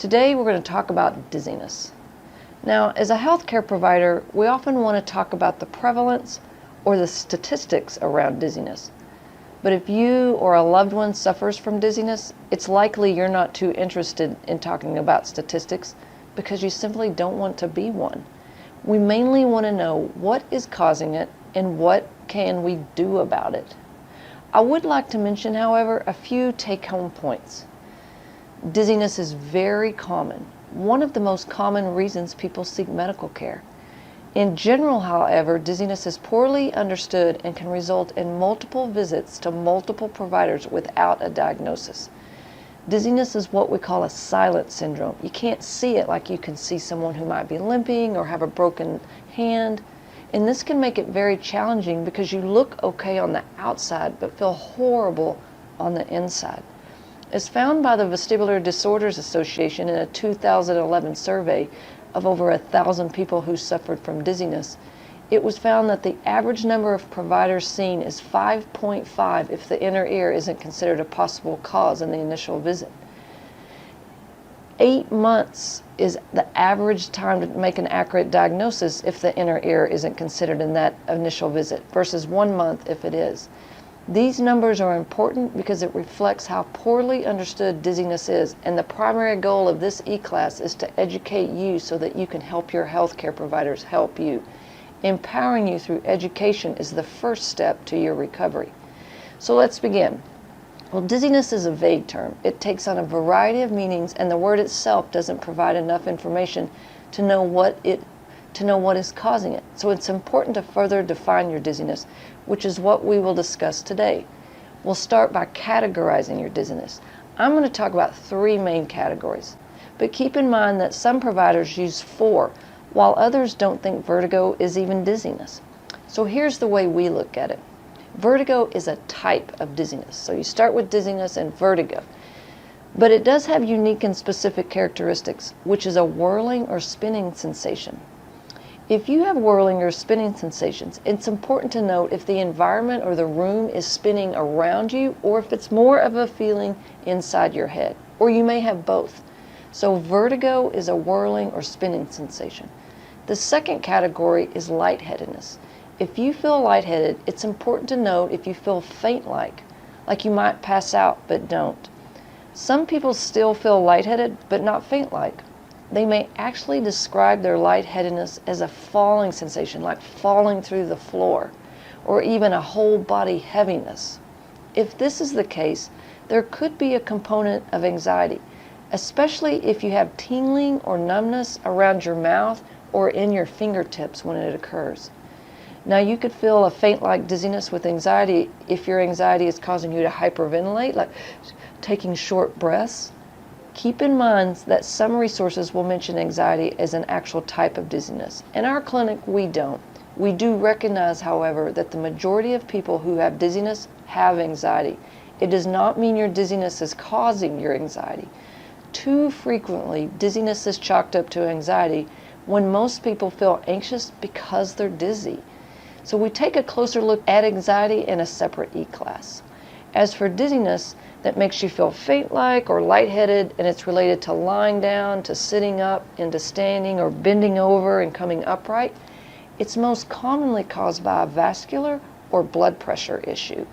Today we're going to talk about dizziness. Now, as a healthcare provider, we often want to talk about the prevalence or the statistics around dizziness. But if you or a loved one suffers from dizziness, it's likely you're not too interested in talking about statistics because you simply don't want to be one. We mainly want to know what is causing it and what can we do about it. I would like to mention, however, a few take-home points. Dizziness is very common, one of the most common reasons people seek medical care. In general, however, dizziness is poorly understood and can result in multiple visits to multiple providers without a diagnosis. Dizziness is what we call a silent syndrome. You can't see it like you can see someone who might be limping or have a broken hand. And this can make it very challenging because you look okay on the outside but feel horrible on the inside. As found by the Vestibular Disorders Association in a 2011 survey of over 1,000 people who suffered from dizziness, it was found that the average number of providers seen is 5.5 if the inner ear isn't considered a possible cause in the initial visit. 8 months is the average time to make an accurate diagnosis if the inner ear isn't considered in that initial visit versus 1 month if it is. These numbers are important because it reflects how poorly understood dizziness is, and the primary goal of this e-class is to educate you so that you can help your healthcare providers help you. Empowering you through education is the first step to your recovery. So let's begin. Well, dizziness is a vague term. It takes on a variety of meanings, and the word itself doesn't provide enough information to know what is causing it. So it's important to further define your dizziness, which is what we will discuss today. We'll start by categorizing your dizziness. I'm going to talk about 3 main categories, but keep in mind that some providers use 4, while others don't think vertigo is even dizziness. So here's the way we look at it. Vertigo is a type of dizziness. So you start with dizziness and vertigo. But it does have unique and specific characteristics, which is a whirling or spinning sensation. If you have whirling or spinning sensations, it's important to note if the environment or the room is spinning around you or if it's more of a feeling inside your head, or you may have both. So vertigo is a whirling or spinning sensation. The second category is lightheadedness. If you feel lightheaded, it's important to note if you feel faint-like you might pass out but don't. Some people still feel lightheaded but not faint-like. They may actually describe their lightheadedness as a falling sensation, like falling through the floor, or even a whole body heaviness. If this is the case, there could be a component of anxiety, especially if you have tingling or numbness around your mouth or in your fingertips when it occurs. Now, you could feel a faint-like dizziness with anxiety if your anxiety is causing you to hyperventilate, like taking short breaths. Keep in mind that some resources will mention anxiety as an actual type of dizziness. In our clinic, we don't. We do recognize, however, that the majority of people who have dizziness have anxiety. It does not mean your dizziness is causing your anxiety. Too frequently, dizziness is chalked up to anxiety when most people feel anxious because they're dizzy. So we take a closer look at anxiety in a separate e-class. As for dizziness that makes you feel faint-like or lightheaded, and it's related to lying down, to sitting up, into standing, or bending over and coming upright, it's most commonly caused by a vascular or blood pressure issue.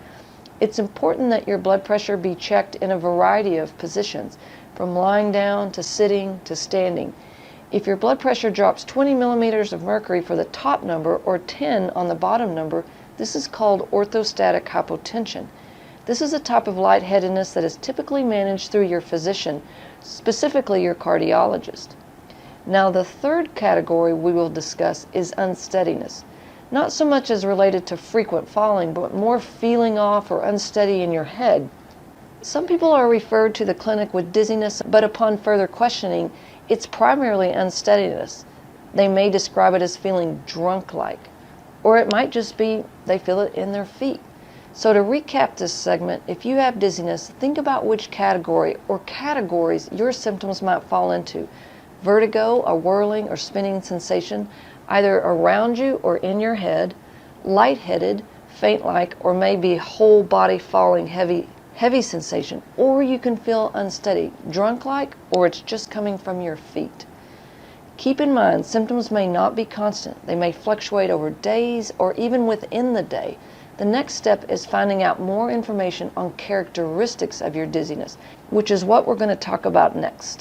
It's important that your blood pressure be checked in a variety of positions, from lying down to sitting to standing. If your blood pressure drops 20 millimeters of mercury for the top number or 10 on the bottom number, this is called orthostatic hypotension. This is a type of lightheadedness that is typically managed through your physician, specifically your cardiologist. Now, the third category we will discuss is unsteadiness. Not so much as related to frequent falling, but more feeling off or unsteady in your head. Some people are referred to the clinic with dizziness, but upon further questioning, it's primarily unsteadiness. They may describe it as feeling drunk-like, or it might just be they feel it in their feet. So to recap this segment, if you have dizziness, think about which category or categories your symptoms might fall into. Vertigo, a whirling or spinning sensation, either around you or in your head. Lightheaded, faint-like, or maybe whole body falling heavy heavy sensation, or you can feel unsteady, drunk-like, or it's just coming from your feet. Keep in mind, symptoms may not be constant. They may fluctuate over days or even within the day. The next step is finding out more information on characteristics of your dizziness, which is what we're going to talk about next.